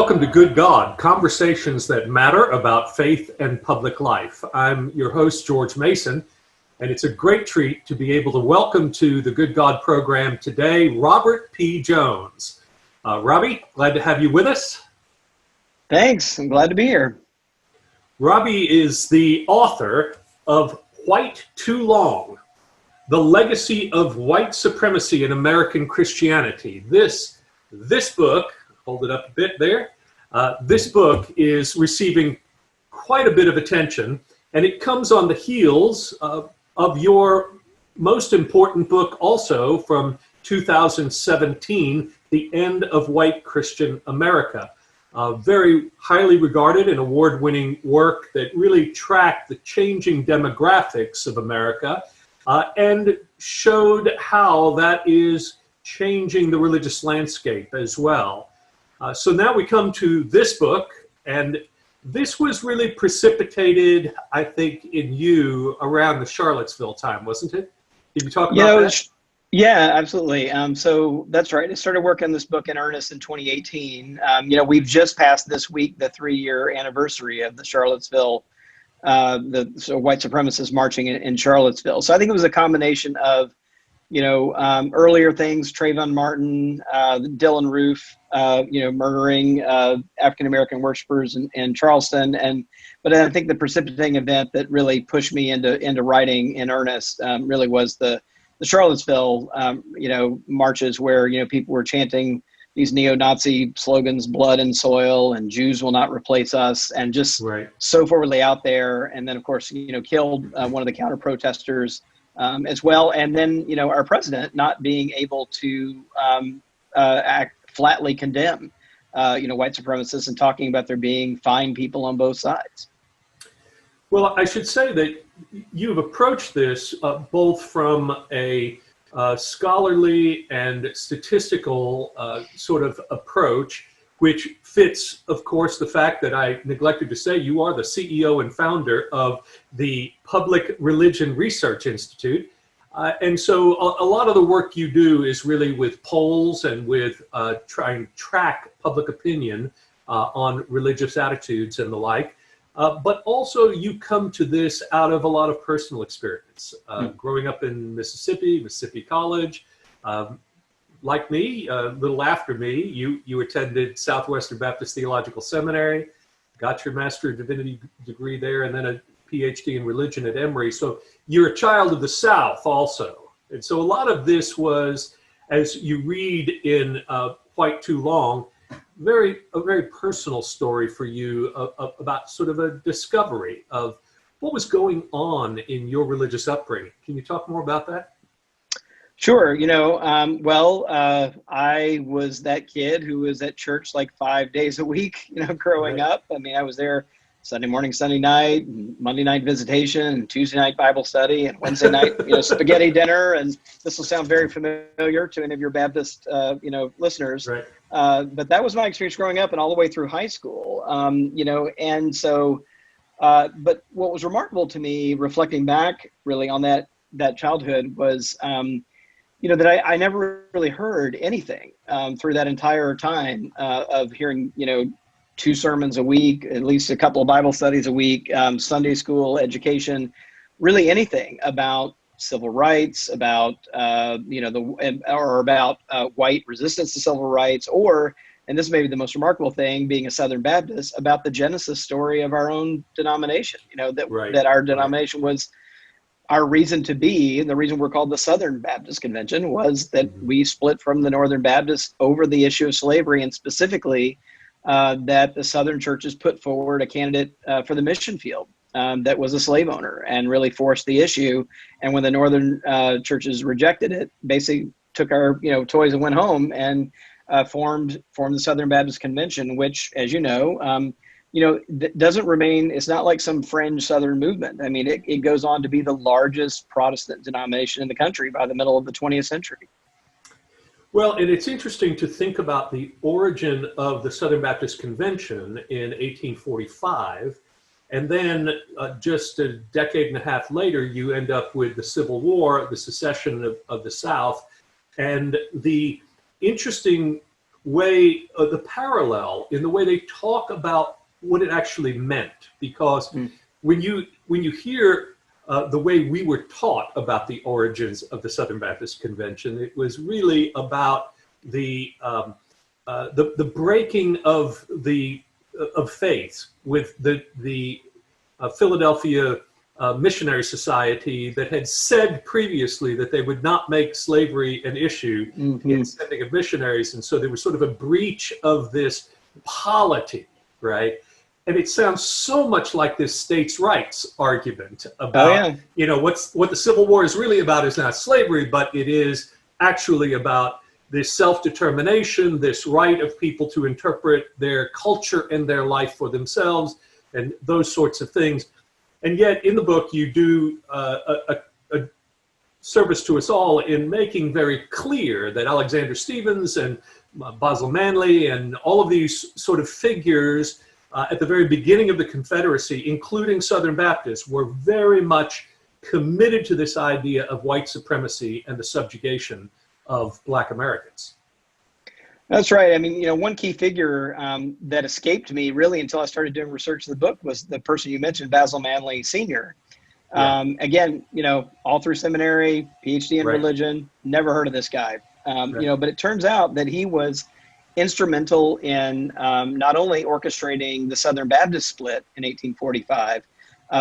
Welcome to Good God, conversations that matter about faith and public life. I'm your host, George Mason, and it's a great treat to be able to welcome to the Good God program today, Robert P. Jones. Robbie, glad to have you with us. Thanks, I'm glad to be here. Robbie is the author of White Too Long, The Legacy of White Supremacy in American Christianity. This book, hold it up a bit there. This book is receiving quite a bit of attention, and it comes on the heels of your most important book also from 2017, The End of White Christian America. Very highly regarded and award-winning work that really tracked the changing demographics of America and showed how that is changing the religious landscape as well. So now we come to this book, and this was really precipitated, I think, in you around the Charlottesville time, wasn't it? Did you talk about that? Yeah, absolutely. So that's right. I started working on this book in earnest in 2018. We've just passed this week the 3-year anniversary of the Charlottesville, so white supremacists marching in Charlottesville. So I think it was a combination of earlier things, Trayvon Martin, Dylan Roof, murdering African-American worshipers in Charleston. But I think the precipitating event that really pushed me into writing in earnest really was the Charlottesville, marches where, people were chanting these neo-Nazi slogans, blood and soil, and Jews will not replace us, and just so forwardly out there. And then, of course, killed one of the counter-protesters as well. And then, our president not being able to flatly condemn, white supremacists and talking about there being fine people on both sides. Well, I should say that you've approached this both from a scholarly and statistical sort of approach, which fits, of course, the fact that I neglected to say you are the CEO and founder of the Public Religion Research Institute. And so a lot of the work you do is really with polls and with trying to track public opinion on religious attitudes and the like. But also you come to this out of a lot of personal experience. Growing up in Mississippi College, like me, a little after me, you attended Southwestern Baptist Theological Seminary, got your Master of Divinity degree there, and then a PhD in religion at Emory. So you're a child of the South also. And so a lot of this was, as you read in White Too Long, a very personal story for you about sort of a discovery of what was going on in your religious upbringing. Can you talk more about that? Sure. I was that kid who was at church like 5 days a week, growing up. I mean, I was there Sunday morning, Sunday night, Monday night visitation, and Tuesday night Bible study, and Wednesday night, spaghetti dinner. And this will sound very familiar to any of your Baptist, listeners. Right. But that was my experience growing up and all the way through high school. And so, but what was remarkable to me, reflecting back really on that childhood, was, that I never really heard anything through that entire time of hearing, 2 sermons a week, at least a couple of Bible studies a week, Sunday school education, really anything about civil rights, about, or about white resistance to civil rights, or, and this may be the most remarkable thing, being a Southern Baptist, about the genesis story of our own denomination, that our denomination was our reason to be, and the reason we're called the Southern Baptist Convention was that we split from the Northern Baptists over the issue of slavery, and specifically that the Southern churches put forward a candidate for the mission field that was a slave owner and really forced the issue. And when the Northern churches rejected it, basically took our toys and went home and formed the Southern Baptist Convention, which, as doesn't remain, it's not like some fringe Southern movement. I mean, it goes on to be the largest Protestant denomination in the country by the middle of the 20th century. Well, and it's interesting to think about the origin of the Southern Baptist Convention in 1845. And then just a decade and a half later, you end up with the Civil War, the secession of the South. And the interesting way, the parallel in the way they talk about what it actually meant. Because when you hear the way we were taught about the origins of the Southern Baptist Convention, it was really about the breaking of faith with the Philadelphia Missionary Society that had said previously that they would not make slavery an issue in sending of missionaries, and so there was sort of a breach of this polity, right? And it sounds so much like this states' rights argument about, what the Civil War is really about is not slavery, but it is actually about this self-determination, this right of people to interpret their culture and their life for themselves, and those sorts of things. And yet in the book, you do a service to us all in making very clear that Alexander Stephens and Basil Manley and all of these sort of figures at the very beginning of the Confederacy, including Southern Baptists, were very much committed to this idea of white supremacy and the subjugation of Black Americans. That's right. I mean, one key figure that escaped me really until I started doing research of the book was the person you mentioned, Basil Manley Sr. Again, all through seminary, PhD in religion, never heard of this guy. But it turns out that he was instrumental in not only orchestrating the Southern Baptist split in 1845,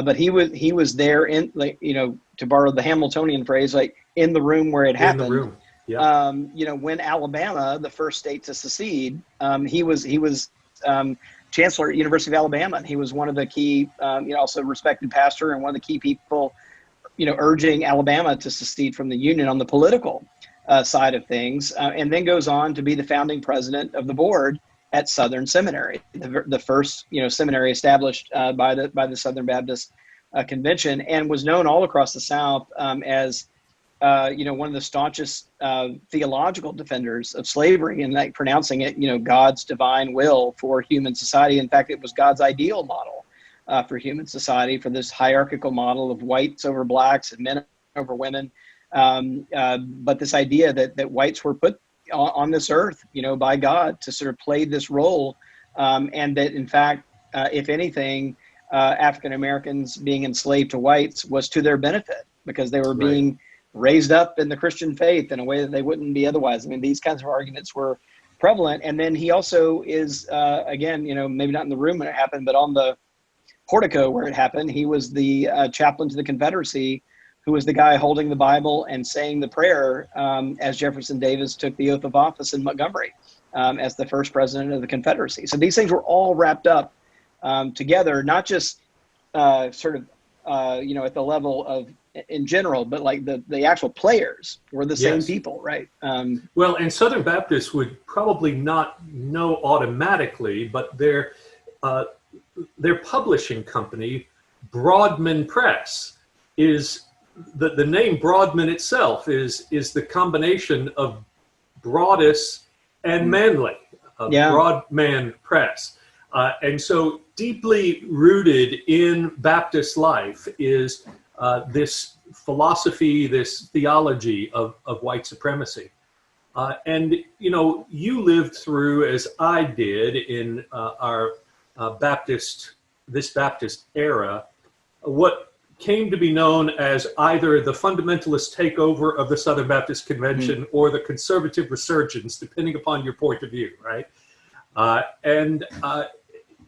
but he was there in, to borrow the Hamiltonian phrase, like in the room where it happened. In the room. Yep. When Alabama, the first state to secede, he was chancellor at University of Alabama, and he was one of the key, also respected pastor and one of the key people, urging Alabama to secede from the Union on the political side of things, and then goes on to be the founding president of the board at Southern Seminary, the first seminary established by the Southern Baptist Convention, and was known all across the South as one of the staunchest theological defenders of slavery, and like pronouncing it, God's divine will for human society. In fact, it was God's ideal model for human society, for this hierarchical model of whites over blacks and men over women. But this idea that whites were put on this earth, by God to sort of play this role, and that in fact, if anything, African Americans being enslaved to whites was to their benefit because they were being raised up in the Christian faith in a way that they wouldn't be otherwise. I mean, these kinds of arguments were prevalent. And then he also is, again, maybe not in the room when it happened, but on the portico where it happened. He was the chaplain to the Confederacy, who was the guy holding the Bible and saying the prayer as Jefferson Davis took the oath of office in Montgomery as the first president of the Confederacy. So these things were all wrapped up together, not just at the level of in general, but like the actual players were the same people, right? Well, and Southern Baptists would probably not know automatically, but their publishing company, Broadman Press, is the name Broadman itself is the combination of Broadus and Manley, Broadman Press. And so deeply rooted in Baptist life is this philosophy, this theology of white supremacy. And, you lived through, as I did in our Baptist era, what came to be known as either the fundamentalist takeover of the Southern Baptist Convention or the conservative resurgence, depending upon your point of view, right? And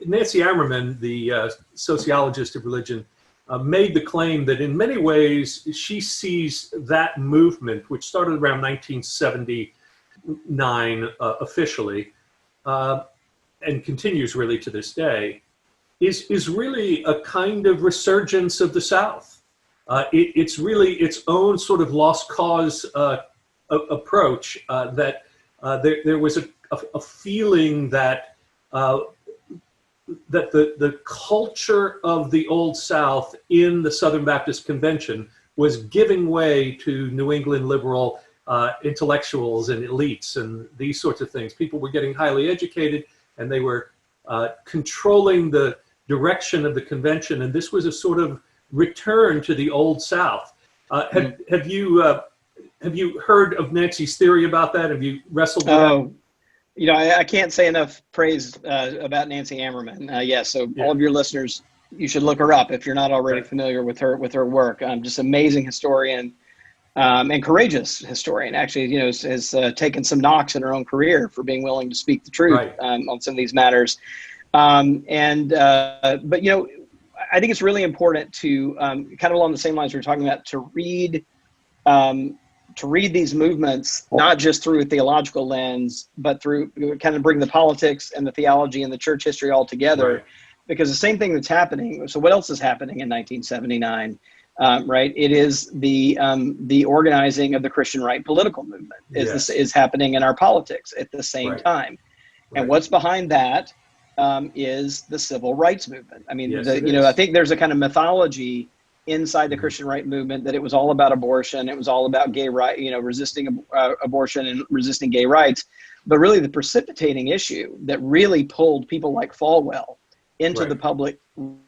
Nancy Ammerman, the sociologist of religion, made the claim that in many ways she sees that movement, which started around 1979 officially, and continues really to this day, is really a kind of resurgence of the South. It's really its own sort of lost cause approach, that there was a feeling that the culture of the Old South in the Southern Baptist Convention was giving way to New England liberal intellectuals and elites and these sorts of things. People were getting highly educated, and they were controlling the direction of the convention, and this was a sort of return to the Old South. Have you heard of Nancy's theory about that? Have you wrestled with that? I can't say enough praise about Nancy Ammerman. So Yeah. all of your listeners, you should look her up if you're not already Right. familiar with her work. Just amazing historian and courageous historian. Actually, has taken some knocks in her own career for being willing to speak the truth Right. on some of these matters. But I think it's really important to kind of along the same lines we were talking about to read these movements, not just through a theological lens, but through kind of bring the politics and the theology and the church history all together, Right. because the same thing that's happening. So what else is happening in 1979? Right. It is the organizing of the Christian right political movement is happening in our politics at the same Right. time. Right. And what's behind that is the civil rights movement. I mean, Yes, I think there's a kind of mythology inside the Christian right movement that it was all about abortion. It was all about gay right, resisting abortion and resisting gay rights. But really the precipitating issue that really pulled people like Falwell into Right. the public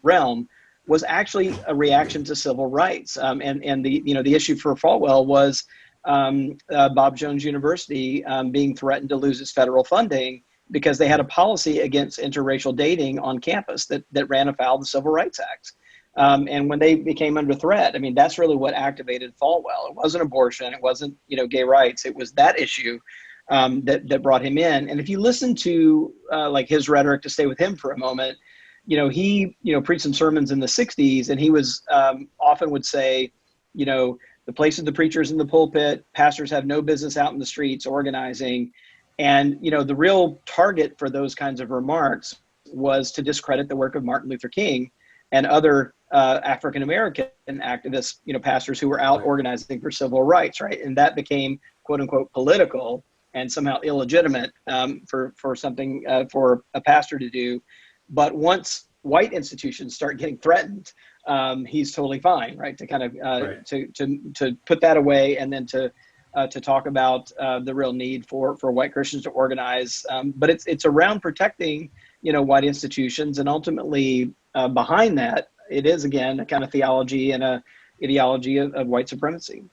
realm was actually a reaction to civil rights. And the issue for Falwell was Bob Jones University being threatened to lose its federal funding because they had a policy against interracial dating on campus that ran afoul of the Civil Rights Act. And when they became under threat, I mean, that's really what activated Falwell. It wasn't abortion. It wasn't, gay rights. It was that issue that brought him in. And if you listen to like his rhetoric, to stay with him for a moment, he, preached some sermons in the 60s, and he was often would say, the place of the preachers in the pulpit, pastors have no business out in the streets organizing. And, the real target for those kinds of remarks was to discredit the work of Martin Luther King and other African-American activists, pastors who were out organizing for civil rights, right? And that became, quote unquote, political and somehow illegitimate for something for a pastor to do. But once white institutions start getting threatened, he's totally fine, right? To kind of to put that away, and then to talk about the real need for white Christians to organize. But it's around protecting, white institutions, and ultimately behind that, it is again a kind of theology and a ideology of white supremacy.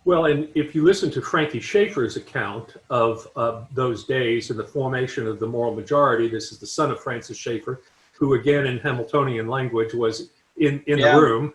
Well, and if you listen to Frankie Schaeffer's account of those days and the formation of the moral majority, this is the son of Francis Schaeffer, who again in Hamiltonian language was in the room.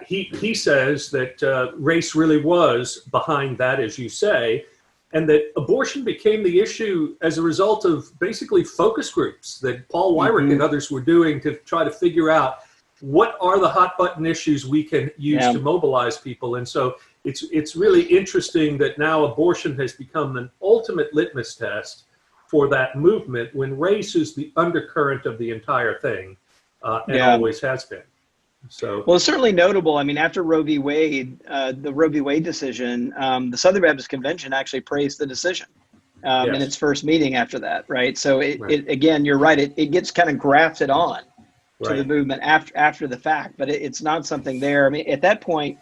He says that race really was behind that, as you say, and that abortion became the issue as a result of basically focus groups that Paul Weyrich and others were doing to try to figure out what are the hot button issues we can use to mobilize people. And so it's really interesting that now abortion has become an ultimate litmus test for that movement, when race is the undercurrent of the entire thing, and always has been. So, well, it's certainly notable. I mean, after Roe v. Wade, the Roe v. Wade decision, the Southern Baptist Convention actually praised the decision in its first meeting after that, right? So it again, you're right. It gets kind of grafted on to the movement after the fact, but it's not something there. I mean, at that point,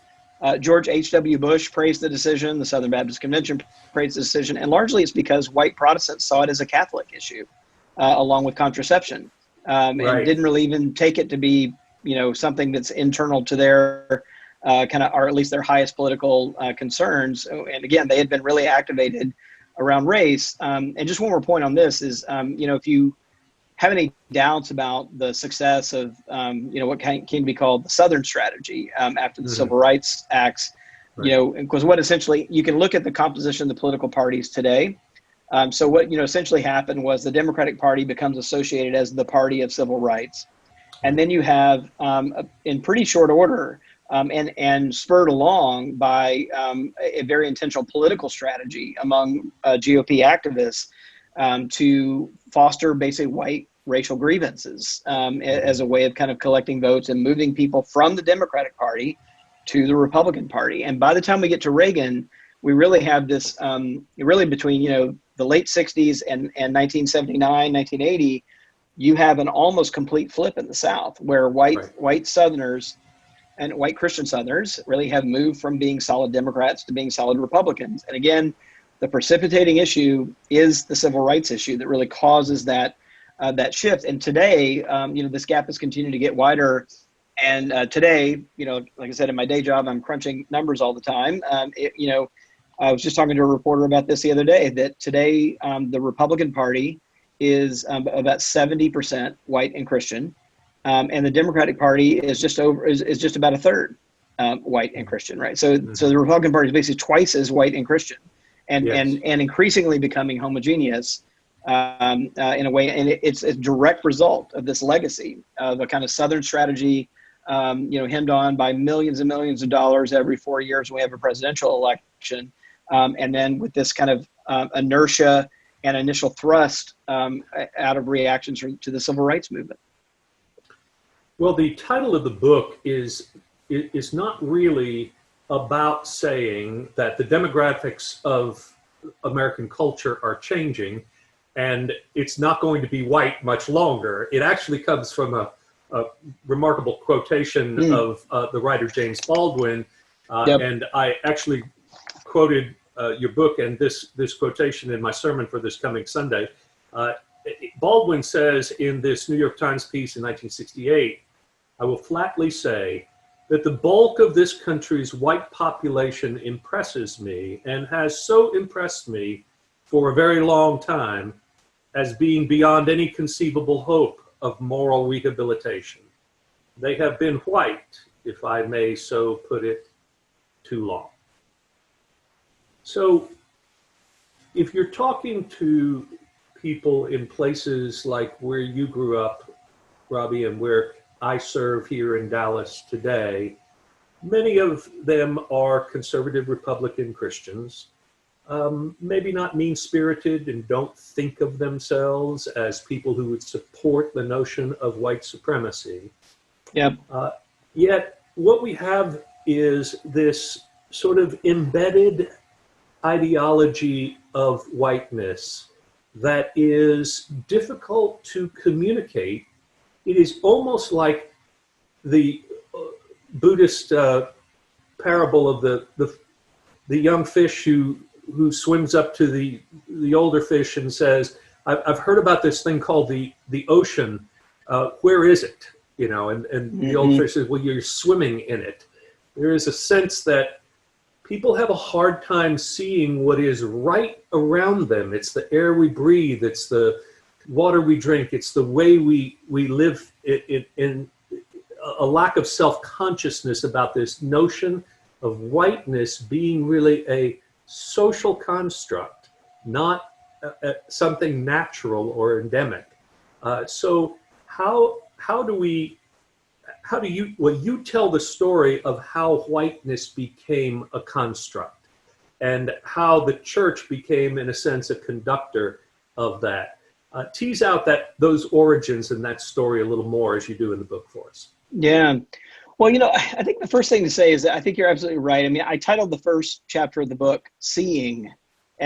George H.W. Bush praised the decision. The Southern Baptist Convention praised the decision, and largely it's because white Protestants saw it as a Catholic issue, along with contraception, and didn't really even take it to be something that's internal to their kind of, or at least their highest political concerns. And again, they had been really activated around race. And just one more point on this is, if you have any doubts about the success of, what came to be called the Southern strategy after the Civil Rights Acts, because what essentially, you can look at the composition of the political parties today. So what, essentially happened was the Democratic Party becomes associated as the party of civil rights. And then you have, in pretty short order, and spurred along by a very intentional political strategy among GOP activists to foster basic white racial grievances as a way of kind of collecting votes and moving people from the Democratic Party to the Republican Party. And by the time we get to Reagan, we really have this, really between, the late 60s and 1979, 1980, you have an almost complete flip in the South, where white Southerners and white Christian Southerners really have moved from being solid Democrats to being solid Republicans. And again, the precipitating issue is the civil rights issue that really causes that shift. And today, this gap has continued to get wider. And today, like I said, in my day job, I'm crunching numbers all the time. I was just talking to a reporter about this the other day, that today the Republican Party is about 70% white and Christian, and the Democratic Party is just about a third white and Christian, right? So the Republican Party is basically twice as white and Christian, and increasingly becoming homogeneous in a way, and it's a direct result of this legacy of a kind of Southern strategy, hemmed on by millions and millions of dollars every 4 years when we have a presidential election, and then with this kind of inertia and initial thrust out of reactions to the civil rights movement. Well, the title of the book is not really about saying that the demographics of American culture are changing and it's not going to be white much longer. It actually comes from a remarkable quotation of the writer James Baldwin, and I actually quoted your book and this quotation in my sermon for this coming Sunday. Baldwin says in this New York Times piece in 1968, "I will flatly say that the bulk of this country's white population impresses me and has so impressed me for a very long time as being beyond any conceivable hope of moral rehabilitation. They have been white, if I may so put it, too long." So if you're talking to people in places like where you grew up, Robbie, and where I serve here in Dallas today, many of them are conservative Republican Christians, maybe not mean-spirited and don't think of themselves as people who would support the notion of white supremacy. Yep. Yet what we have is this sort of embedded ideology of whiteness that is difficult to communicate. It is almost like the Buddhist parable of the young fish who swims up to the older fish and says, I've heard about this thing called the ocean. Where is it? And the old fish says, well, you're swimming in it. There is a sense that people have a hard time seeing what is right around them. It's the air we breathe. It's the water we drink. It's the way we live in a lack of self-consciousness about this notion of whiteness being really a social construct, not something natural or endemic. So how do you tell the story of how whiteness became a construct and how the church became, in a sense, a conductor of that? Tease out those origins and that story a little more as you do in the book for us. Yeah. Well, I think the first thing to say is that I think you're absolutely right. I mean, I titled the first chapter of the book Seeing,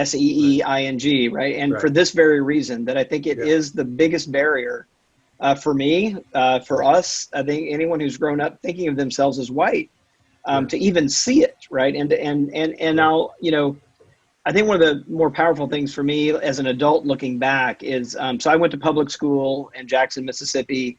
Seeing, right? And for this very reason, that I think it is the biggest barrier for me, for us. I think anyone who's grown up thinking of themselves as white, to even see it, right? And I'll, I think one of the more powerful things for me as an adult looking back is, so I went to public school in Jackson, Mississippi,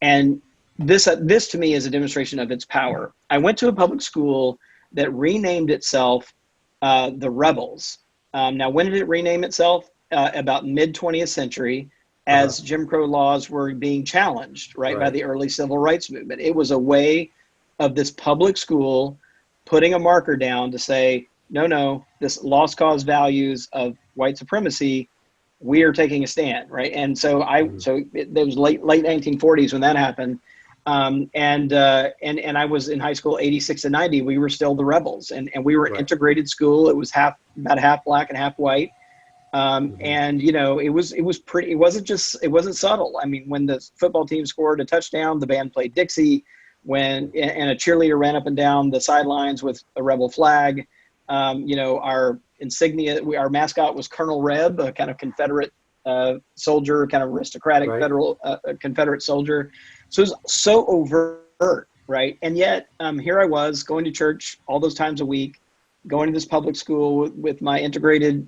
and this to me is a demonstration of its power. I went to a public school that renamed itself the Rebels. Now, when did it rename itself? About mid-20th century, as Jim Crow laws were being challenged, right, by the early civil rights movement. It was a way of this public school putting a marker down to say, no, this lost cause values of white supremacy, we are taking a stand, right? And so it was late 1940s when that happened. And I was in high school, 86 and 90, we were still the Rebels, and we were integrated school. It was about half black and half white. And it was pretty, it wasn't subtle. I mean, when the football team scored a touchdown, the band played Dixie, and a cheerleader ran up and down the sidelines with a rebel flag. Our insignia, our mascot was Colonel Reb, a kind of Confederate soldier, kind of aristocratic Confederate soldier. So it was so overt, right? And yet here I was going to church all those times a week, going to this public school with my integrated,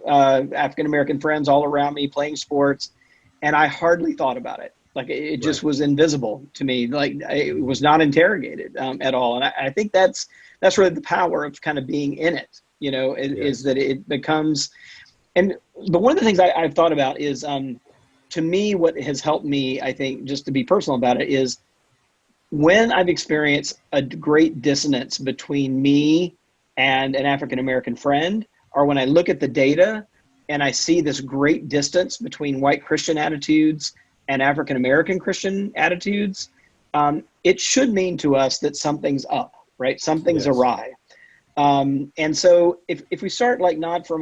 African-American friends all around me playing sports. And I hardly thought about it. Like it just was invisible to me. Like it was not interrogated at all. And I think that's really the power of kind of being in it. is that it becomes, but one of the things I've thought about is, to me, what has helped me, I think, just to be personal about it, is when I've experienced a great dissonance between me and an African-American friend, or when I look at the data and I see this great distance between white Christian attitudes and African-American Christian attitudes, it should mean to us that something's up, right? Something's awry. And so if we start like not from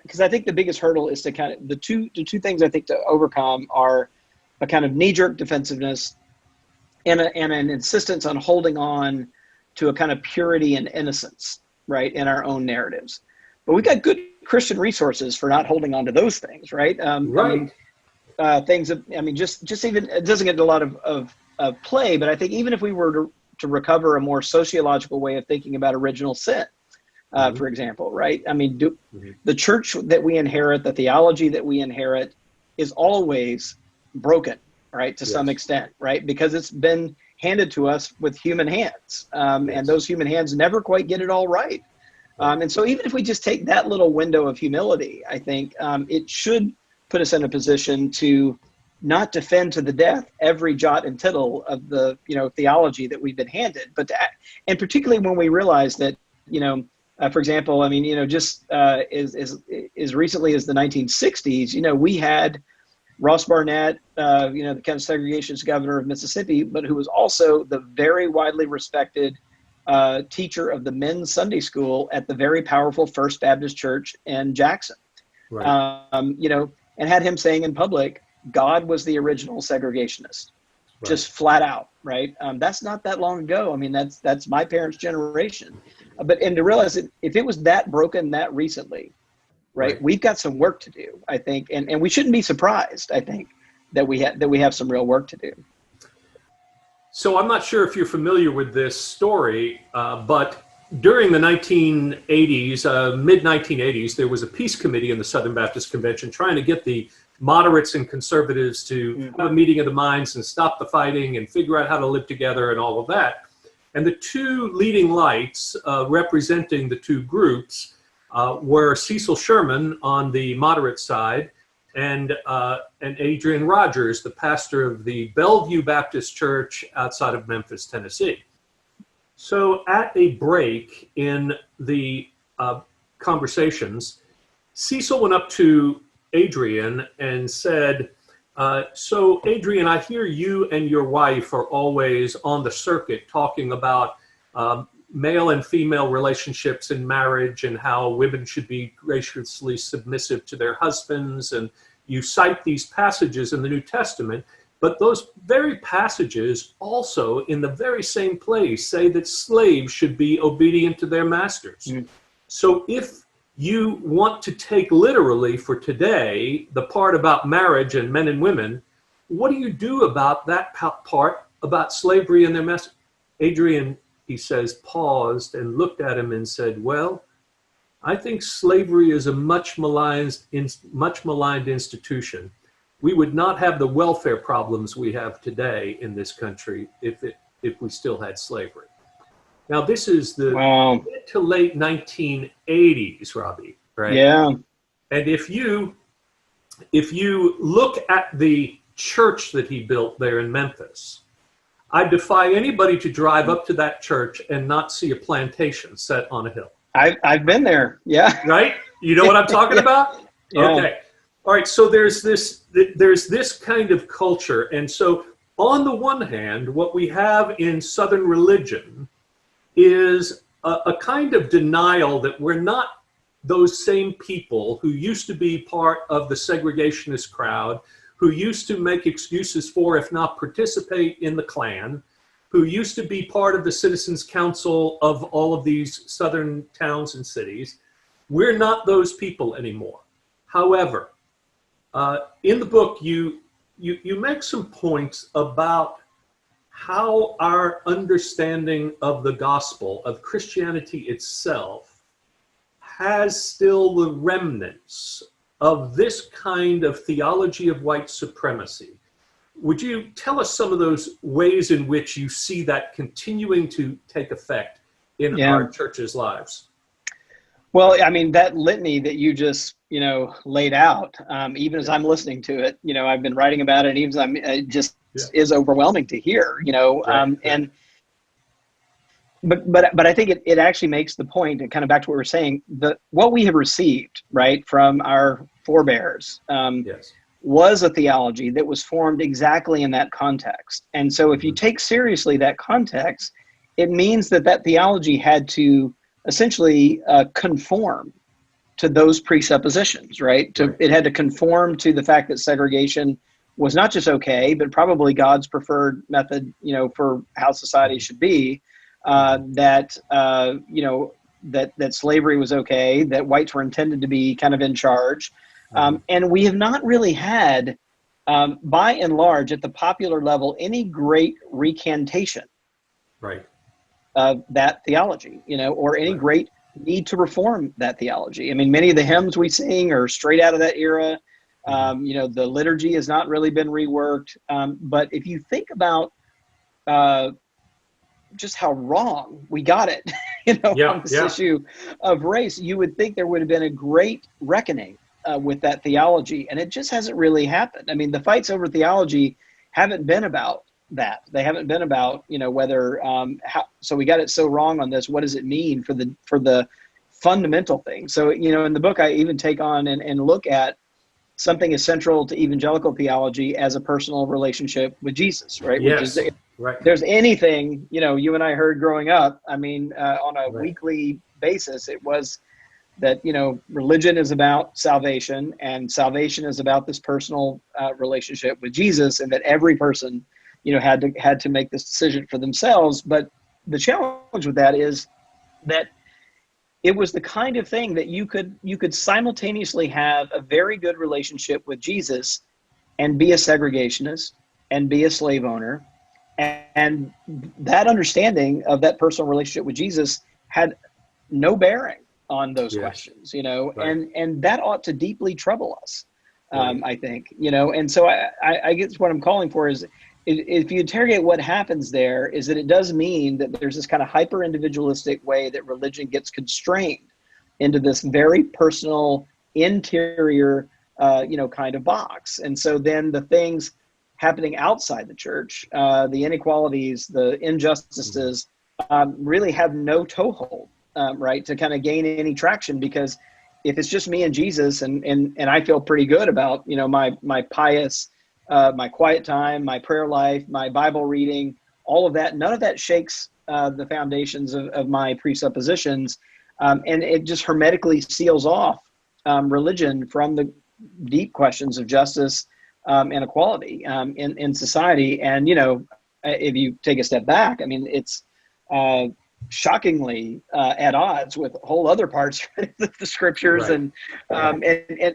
because I think the biggest hurdle is to kind of, the two things I think to overcome are a kind of knee-jerk defensiveness and an insistence on holding on to a kind of purity and innocence, right, in our own narratives. But we've got good Christian resources for not holding on to those things, right? Right. Just even, it doesn't get a lot of play, but I think even if we were to recover a more sociological way of thinking about original sin, for example, right? I mean, the church that we inherit, the theology that we inherit is always broken, right? To some extent, right? Because it's been handed to us with human hands, and those human hands never quite get it all right. And so even if we just take that little window of humility, I think it should put us in a position to not defend to the death every jot and tittle of the theology that we've been handed, but and particularly when we realize that for example, I mean just as recently as the 1960s, we had Ross Barnett, the kind of segregationist governor of Mississippi, but who was also the very widely respected teacher of the men's Sunday school at the very powerful First Baptist Church in Jackson. Right. And had him saying in public, God was the original segregationist, just flat out, right? That's not that long ago. I mean, that's my parents' generation. And to realize that if it was that broken that recently, right, we've got some work to do, I think, and we shouldn't be surprised, I think, that we have some real work to do. So I'm not sure if you're familiar with this story, but during the 1980s, mid-1980s, there was a peace committee in the Southern Baptist Convention trying to get the moderates and conservatives to have a meeting of the minds and stop the fighting and figure out how to live together and all of that. And the two leading lights representing the two groups were Cecil Sherman on the moderate side and Adrian Rogers, the pastor of the Bellevue Baptist Church outside of Memphis, Tennessee. So at a break in the conversations, Cecil went up to Adrian and said, so Adrian, I hear you and your wife are always on the circuit talking about male and female relationships in marriage and how women should be graciously submissive to their husbands. And you cite these passages in the New Testament, but those very passages also in the very same place say that slaves should be obedient to their masters. Mm-hmm. So if you want to take literally for today the part about marriage and men and women, what do you do about that part about slavery and their masters? Adrian, he says, paused and looked at him and said, well, I think slavery is a much maligned institution. We would not have the welfare problems we have today in this country if we still had slavery. Now, this is the mid to late 1980s, Robbie, right? Yeah. And if you look at the church that he built there in Memphis, I defy anybody to drive up to that church and not see a plantation set on a hill. I've been there. Yeah. Right? You know what I'm talking about? Yeah. Okay. All right. So there's this kind of culture. And so on the one hand, what we have in Southern religion is a kind of denial that we're not those same people who used to be part of the segregationist crowd, who used to make excuses for, if not participate in the Klan, who used to be part of the Citizens Council of all of these Southern towns and cities. We're not those people anymore. However, in the book, you make some points about how our understanding of the gospel, of Christianity itself, has still the remnants of this kind of theology of white supremacy. Would you tell us some of those ways in which you see that continuing to take effect in our churches' lives? Well, I mean, that litany that you just, laid out, even as Yeah. I'm listening to it, I've been writing about it, and even as it just Yeah. is overwhelming to hear, Right. Right. and but I think it actually makes the point, and kind of back to what we were saying, what we have received, right, from our forebears, Yes. was a theology that was formed exactly in that context. And so if you Hmm. take seriously that context, it means that theology had to essentially conform to those presuppositions, right? Right. It had to conform to the fact that segregation was not just okay, but probably God's preferred method, for how society Hmm. should be. Hmm. That slavery was okay, that whites were intended to be kind of in charge, Hmm. and we have not really had, by and large, at the popular level, any great recantation Right. of that theology, or any Right. great need to reform that theology. I mean, many of the Yeah. hymns we sing are straight out of that era. Hmm. The liturgy has not really been reworked. But if you think about uh, just how wrong we got it, on Yeah. this Yeah. issue of race, you would think there would have been a great reckoning with that theology, and it just hasn't really happened. I mean, the fights over theology haven't been about that. They haven't been about whether so we got it so wrong on this. What does it mean for the fundamental thing? So in the book, I even take on and look at something as central to evangelical theology as a personal relationship with Jesus, right? Which is, Yes. Right. there's anything, you and I heard growing up, I mean, on a Right. weekly basis, it was that, religion is about salvation, and salvation is about this personal relationship with Jesus, and that every person, had to make this decision for themselves. But the challenge with that is that it was the kind of thing that you could simultaneously have a very good relationship with Jesus and be a segregationist and be a slave owner. And that understanding of that personal relationship with Jesus had no bearing on those Yes. questions, Right. and that ought to deeply trouble us, Right. I think, and so I guess what I'm calling for is, if you interrogate what happens there, is that it does mean that there's this kind of hyper individualistic way that religion gets constrained into this very personal interior kind of box. And so then the things happening outside the church, the inequalities, the Hmm. injustices, really have no toehold, right, to kind of gain any traction. Because if it's just me and Jesus, and I feel pretty good about my pious, my quiet time, my prayer life, my Bible reading, all of that, none of that shakes the foundations of my presuppositions, and it just hermetically seals off religion from the deep questions of justice and equality in society. And if you take a step back, I mean, it's uh, shockingly at odds with whole other parts of the scriptures. Right.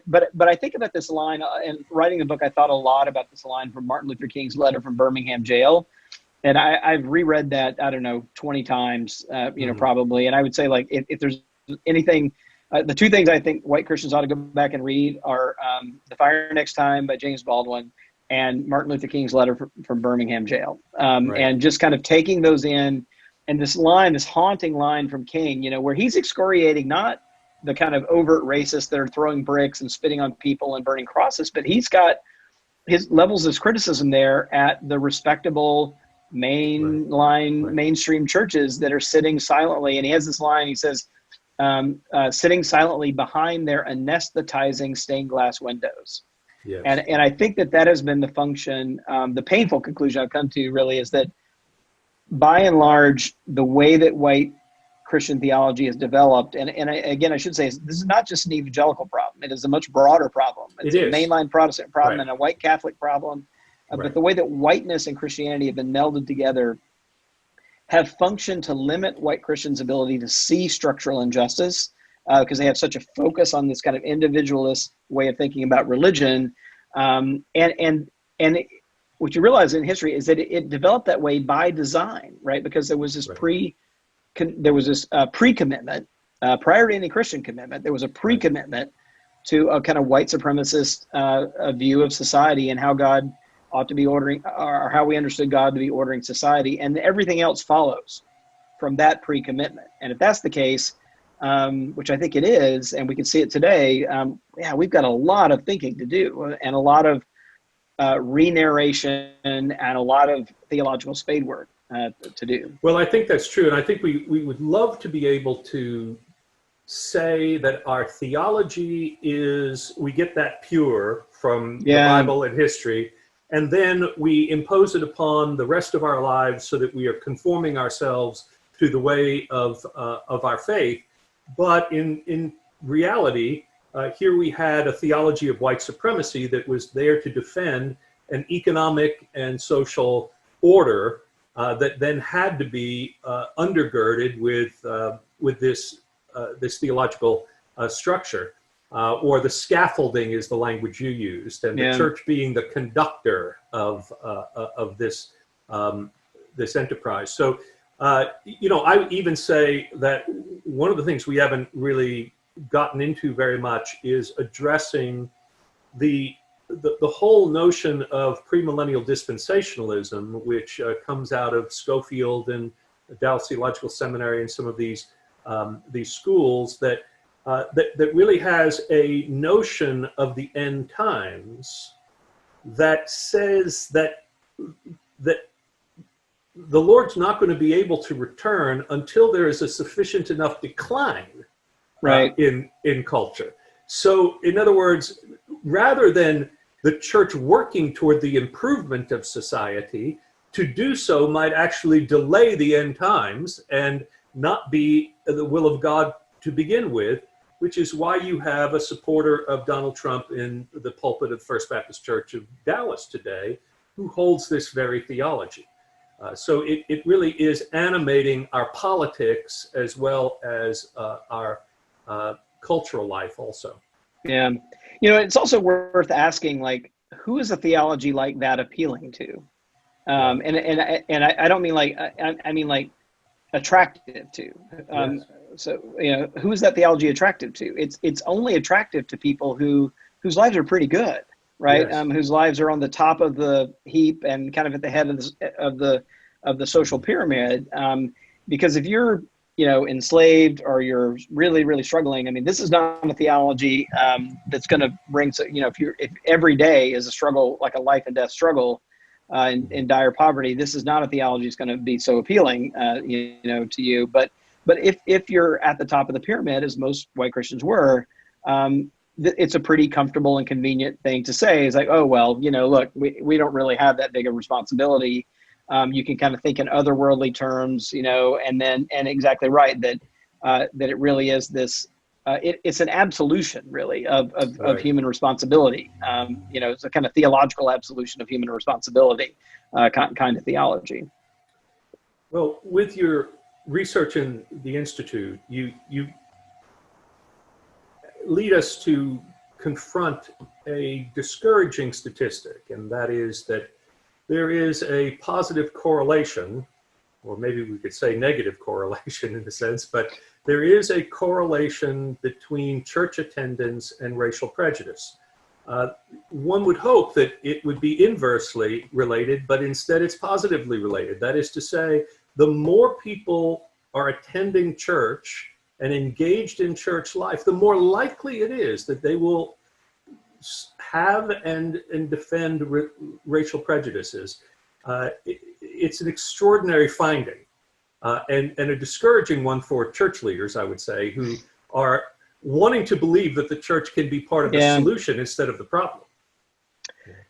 But I think about this line, and writing the book, I thought a lot about this line from Martin Luther King's letter from Birmingham jail. And I've reread that, I don't know, 20 times, Hmm. probably. And I would say, like, if there's anything, the two things I think white Christians ought to go back and read are The Fire Next Time by James Baldwin and Martin Luther King's letter from Birmingham jail. Right. And just kind of taking those in, and this line, this haunting line from King, where he's excoriating not the kind of overt racists that are throwing bricks and spitting on people and burning crosses, but he's got his levels of criticism there at the respectable Right. Right. mainstream churches that are sitting silently. And he has this line, he says, sitting silently behind their anesthetizing stained glass windows. Yes. And I think that has been the function. The painful conclusion I've come to really is that, by and large, the way that white Christian theology is developed, again, I should say, this is not just an evangelical problem. It is a much broader problem. It It's a is. mainline Protestant problem Right. and a white Catholic problem. But Right. the way that whiteness and Christianity have been melded together have functioned to limit white Christians' ability to see structural injustice, because they have such a focus on this kind of individualist way of thinking about religion. And what you realize in history is that it developed that way by design, right? Because there was this Right. pre-commitment, prior to any Christian commitment. There was a Right. pre-commitment to a kind of white supremacist a view of society and how God ought to be ordering, or how we understood God to be ordering society, and everything else follows from that pre-commitment. And if that's the case, which I think it is, and we can see it today, yeah, we've got a lot of thinking to do and a lot of re-narration and a lot of theological spade work to do. Well, I think that's true. And I think we would love to be able to say that our theology is, we get that pure from the Bible and history, and then we impose it upon the rest of our lives so that we are conforming ourselves to the way of our faith. But in reality, here we had a theology of white supremacy that was there to defend an economic and social order that then had to be undergirded with this theological structure, or the scaffolding is the language you used, and the church being the conductor of this this enterprise. So, you know, I would even say that one of the things we haven't really gotten into very much is addressing the whole notion of premillennial dispensationalism, which comes out of Schofield and Dallas Theological Seminary and some of these schools that really has a notion of the end times that says that the Lord's not going to be able to return until there is a sufficient enough decline in culture. So, in other words, rather than the church working toward the improvement of society, to do so might actually delay the end times and not be the will of God to begin with, which is why you have a supporter of Donald Trump in the pulpit of First Baptist Church of Dallas today, who holds this very theology. So it really is animating our politics as well as our cultural life also. Yeah. You know, it's also worth asking, like, who is a theology like that appealing to? And I don't mean like, I mean like attractive to. So, you know, who is that theology attractive to? It's only attractive to people whose lives are pretty good, right? Yes. Whose lives are on the top of the heap and kind of at the head of the social pyramid. Because if you're, you know, enslaved or you're really, really struggling, I mean, this is not a theology that's going to bring, you know, if every day is a struggle, like a life and death struggle in dire poverty, this is not a theology that's going to be so appealing, you know, to you. But if you're at the top of the pyramid, as most white Christians were, it's a pretty comfortable and convenient thing to say. Is like, oh, well, you know, look, we don't really have that big of responsibility. You can kind of think in otherworldly terms, you know, and exactly right that it really is this. It's an absolution, really, of human responsibility. You know, it's a kind of theological absolution of human responsibility, kind of theology. Well, with your research in the Institute, you lead us to confront a discouraging statistic, and that is that there is a positive correlation, or maybe we could say negative correlation in a sense, but there is a correlation between church attendance and racial prejudice. One would hope that it would be inversely related, but instead it's positively related. That is to say, the more people are attending church and engaged in church life, the more likely it is that they will have and defend racial prejudices. It's an extraordinary finding and a discouraging one for church leaders, I would say, who are wanting to believe that the church can be part of the solution instead of the problem.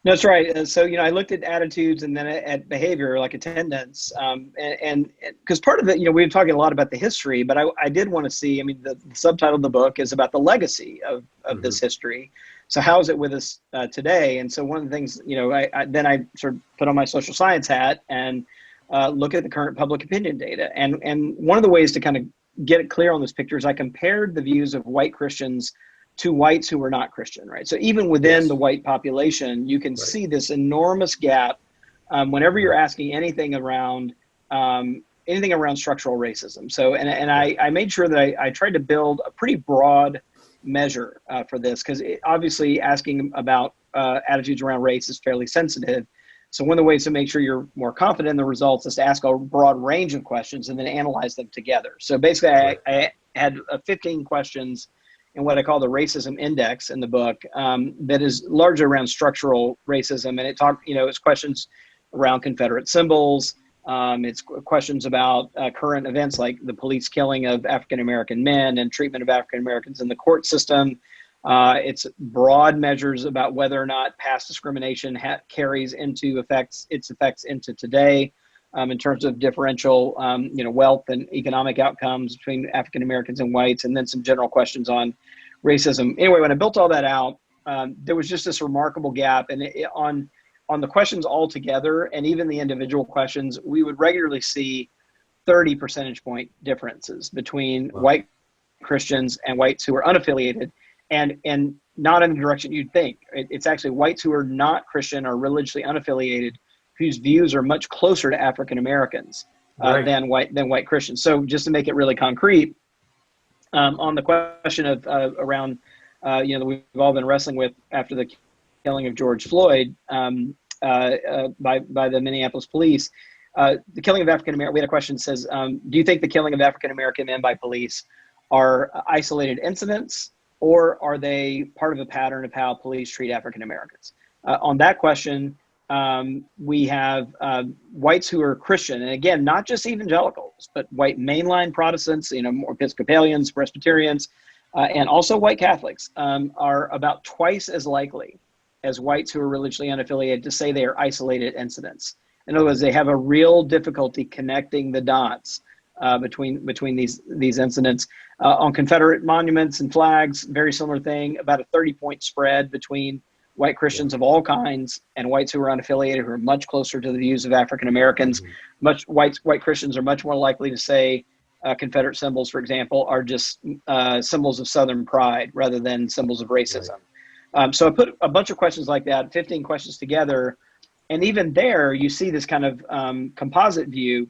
That's right. So, you know, I looked at attitudes and then at behavior, like attendance, and because part of it, you know, we've been talking a lot about the history, but I did want to see, I mean, the subtitle of the book is about the legacy of this history. So how is it with us today? And so one of the things, you know, I then sort of put on my social science hat and look at the current public opinion data. And one of the ways to kind of get it clear on this picture is I compared the views of white Christians to whites who were not Christian, right? So even within the white population, you can see this enormous gap whenever you're asking anything around structural racism. So, and I made sure that I tried to build a pretty broad measure for this, because obviously asking about attitudes around race is fairly sensitive. So one of the ways to make sure you're more confident in the results is to ask a broad range of questions and then analyze them together. So basically, had 15 questions in what I call the racism index in the book, that is largely around structural racism. And it talked, it's questions around Confederate symbols. It's questions about current events like the police killing of African-American men and treatment of African-Americans in the court system. It's broad measures about whether or not past discrimination carries into its effects into today, in terms of differential, wealth and economic outcomes between African-Americans and whites, and then some general questions on racism. Anyway, when I built all that out, there was just this remarkable gap, and on the questions all together, and even the individual questions, we would regularly see 30 percentage point differences between white Christians and whites who are unaffiliated, and not in the direction you'd think. It's actually whites who are not Christian or religiously unaffiliated, whose views are much closer to African Americans than white Christians. So just to make it really concrete, on the question of around, that we've all been wrestling with after the killing of George Floyd by the Minneapolis police, the killing of African American. We had a question that says, do you think the killing of African American men by police are isolated incidents, or are they part of a pattern of how police treat African Americans? On that question, we have whites who are Christian, and again, not just evangelicals, but white mainline Protestants, more Episcopalians, Presbyterians, and also white Catholics are about twice as likely as whites who are religiously unaffiliated to say they are isolated incidents. In other words, they have a real difficulty connecting the dots between these incidents. On Confederate monuments and flags, very similar thing, about a 30-point spread between white Christians of all kinds and whites who are unaffiliated, who are much closer to the views of African Americans. White Christians are much more likely to say Confederate symbols, for example, are just symbols of Southern pride rather than symbols of racism. So I put a bunch of questions like that, 15 questions together, and even there you see this kind of composite view,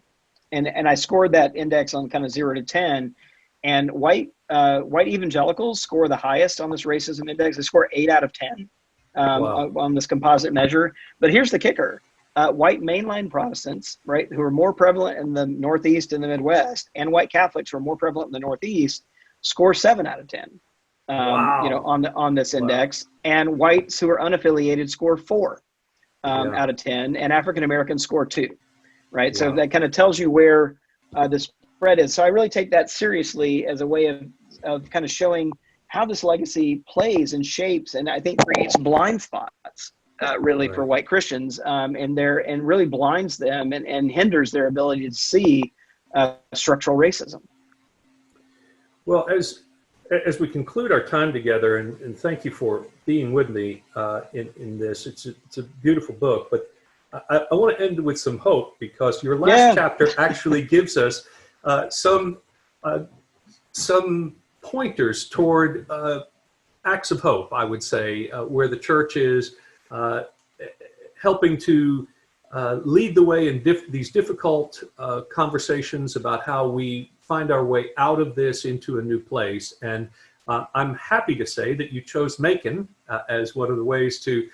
and I scored that index on kind of 0 to 10, and white evangelicals score the highest on this racism index. They score 8 out of 10 on this composite measure. But here's the kicker. White mainline Protestants, right, who are more prevalent in the Northeast and the Midwest, and white Catholics who are more prevalent in the Northeast, score 7 out of 10. On this index, and whites who are unaffiliated score 4 out of 10, and African Americans score 2, right? So that kind of tells you where the spread is. So I really take that seriously as a way of kind of showing how this legacy plays and shapes, and I think creates blind spots for white Christians, and really blinds them and hinders their ability to see structural racism. Well, as we conclude our time together, and thank you for being with me in this, it's a beautiful book, but I want to end with some hope, because your last chapter actually gives us some pointers toward acts of hope, I would say, where the church is helping to lead the way in these difficult conversations about how we find our way out of this into a new place. And I'm happy to say that you chose Macon as one of the ways to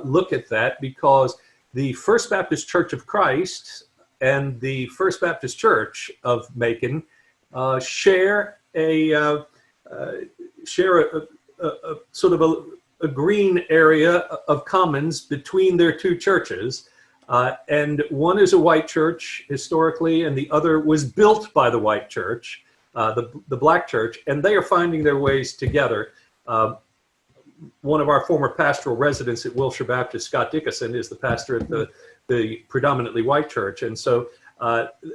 look at that, because the First Baptist Church of Christ and the First Baptist Church of Macon share a sort of a green area of commons between their two churches. And one is a white church historically, and the other was built by the white church, the black church, and they are finding their ways together. One of our former pastoral residents at Wilshire Baptist, Scott Dickinson, is the pastor at the predominantly white church. And so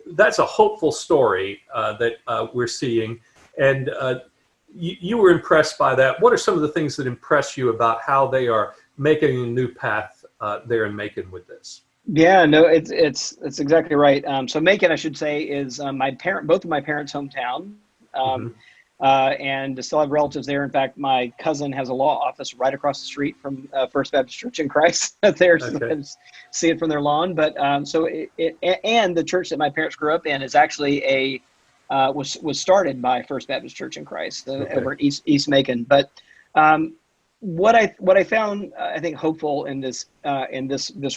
that's a hopeful story that we're seeing. And you were impressed by that. What are some of the things that impress you about how they are making a new path there in Macon with this? Yeah, no, it's exactly right. So Macon, I should say, is both of my parents' hometown, and still have relatives there. In fact, my cousin has a law office right across the street from First Baptist Church in Christ. There, so I see it from their lawn. But and the church that my parents grew up in is actually was started by First Baptist Church in Christ over at East Macon. But what I found, I think, hopeful in this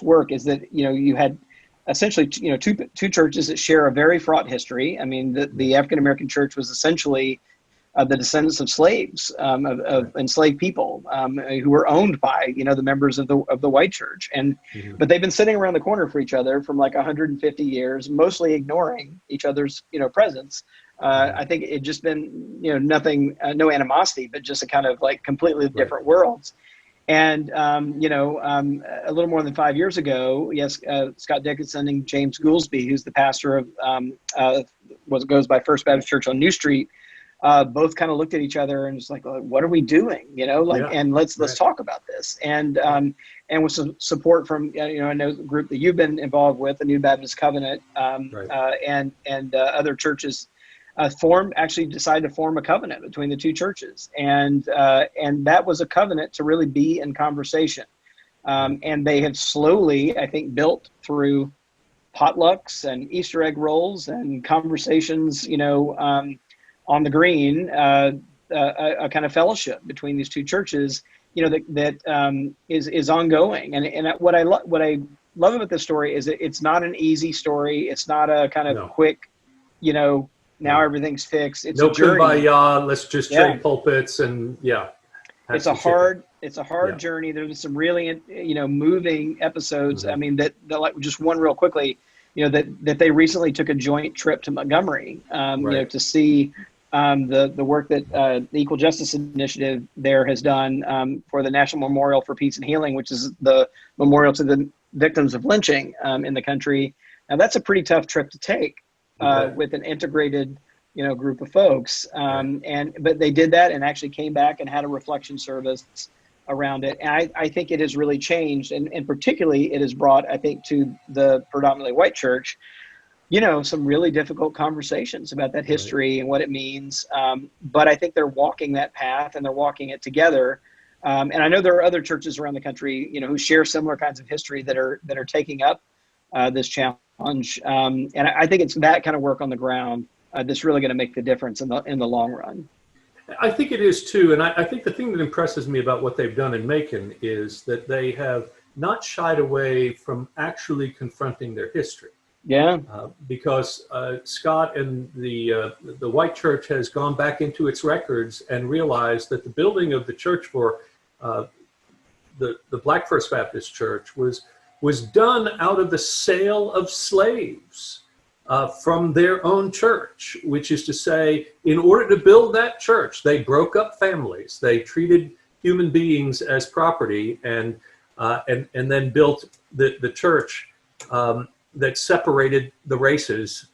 work is that you had essentially two churches that share a very fraught history. I mean, the African American church was essentially the descendants of slaves, of enslaved people who were owned by, the members of the white church. But they've been sitting around the corner for each other from like 150 years, mostly ignoring each other's, presence. I think it just been, nothing, no animosity, but just a kind of like completely different worlds. And, a little more than 5 years ago, Scott Dickinson and James Goolsby, who's the pastor of what goes by First Baptist Church on New Street, both kind of looked at each other and was like, what are we doing? And let's talk about this. And with some support from, I know the group that you've been involved with, the New Baptist Covenant, and other churches, decided to form a covenant between the two churches. And that was a covenant to really be in conversation. And they have slowly, I think, built through potlucks and Easter egg rolls and conversations, on the green, a kind of fellowship between these two churches, that is ongoing. And what I love about this story is that it's not an easy story. It's not a kind of quick, now everything's fixed. It's a journey. Kumbaya, let's just trade pulpits and it's a hard journey. There's some really, moving episodes. I mean, that like just one real quickly, that they recently took a joint trip to Montgomery, to see the work that the Equal Justice Initiative there has done for the National Memorial for Peace and Healing, which is the memorial to the victims of lynching in the country. Now that's a pretty tough trip to take with an integrated, group of folks. But they did that and actually came back and had a reflection service around it. And I think it has really changed. And particularly it has brought, I think, to the predominantly white church, some really difficult conversations about that history and what it means. But I think they're walking that path and they're walking it together. And I know there are other churches around the country, who share similar kinds of history that are taking up this challenge. And I think it's that kind of work on the ground that's really going to make the difference in the long run. I think it is too. And I think the thing that impresses me about what they've done in Macon is that they have not shied away from actually confronting their history. Yeah. Because Scott and the white church has gone back into its records and realized that the building of the church for the Black First Baptist Church was done out of the sale of slaves from their own church, which is to say, in order to build that church, they broke up families. They treated human beings as property and then built the church that separated the races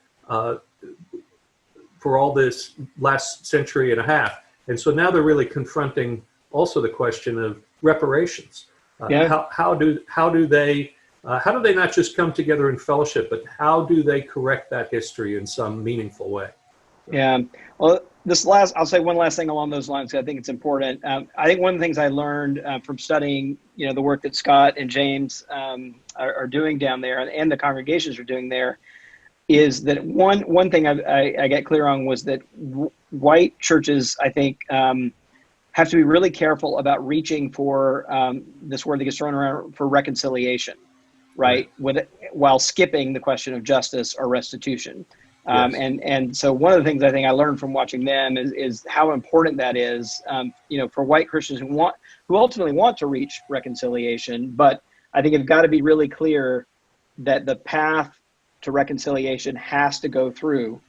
for all this last century and a half. And so now they're really confronting also the question of reparations. How do they not just come together in fellowship, but how do they correct that history in some meaningful way? Yeah. Well, I'll say one last thing along those lines, because I think it's important. I think one of the things I learned from studying, the work that Scott and James are doing down there and the congregations are doing there is that one thing I got clear on was that white churches, I think, have to be really careful about reaching for this word that gets thrown around for reconciliation, right? While skipping the question of justice or restitution. And so one of the things I think I learned from watching them is how important that is, for white Christians who ultimately want to reach reconciliation. But I think it's got to be really clear that the path to reconciliation has to go through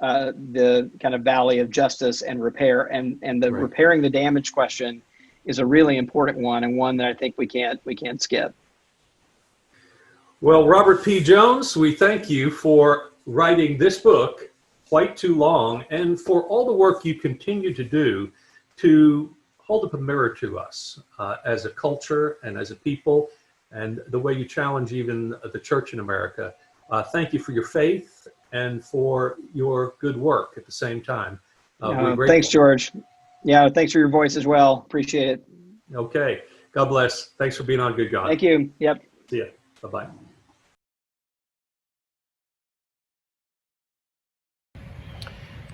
the kind of valley of justice and repair, and the repairing the damage question is a really important one, and one that I think we can't skip. Well, Robert P. Jones, we thank you for writing this book, White Too Long, and for all the work you continue to do to hold up a mirror to us as a culture and as a people, and the way you challenge even the church in America. Thank you for your faith and for your good work at the same time. Thanks, George. Yeah, thanks for your voice as well. Appreciate it. Okay. God bless. Thanks for being on Good God. Thank you. Yep. See ya. Bye-bye.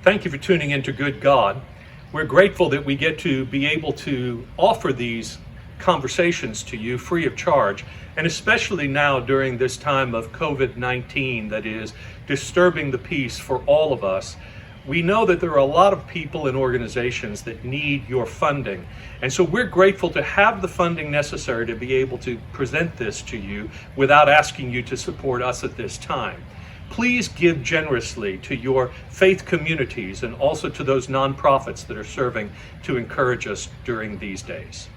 Thank you for tuning in to Good God. We're grateful that we get to be able to offer these conversations to you free of charge, and especially now during this time of COVID-19 that is disturbing the peace for all of us. We know that there are a lot of people and organizations that need your funding. And so we're grateful to have the funding necessary to be able to present this to you without asking you to support us at this time. Please give generously to your faith communities and also to those nonprofits that are serving to encourage us during these days.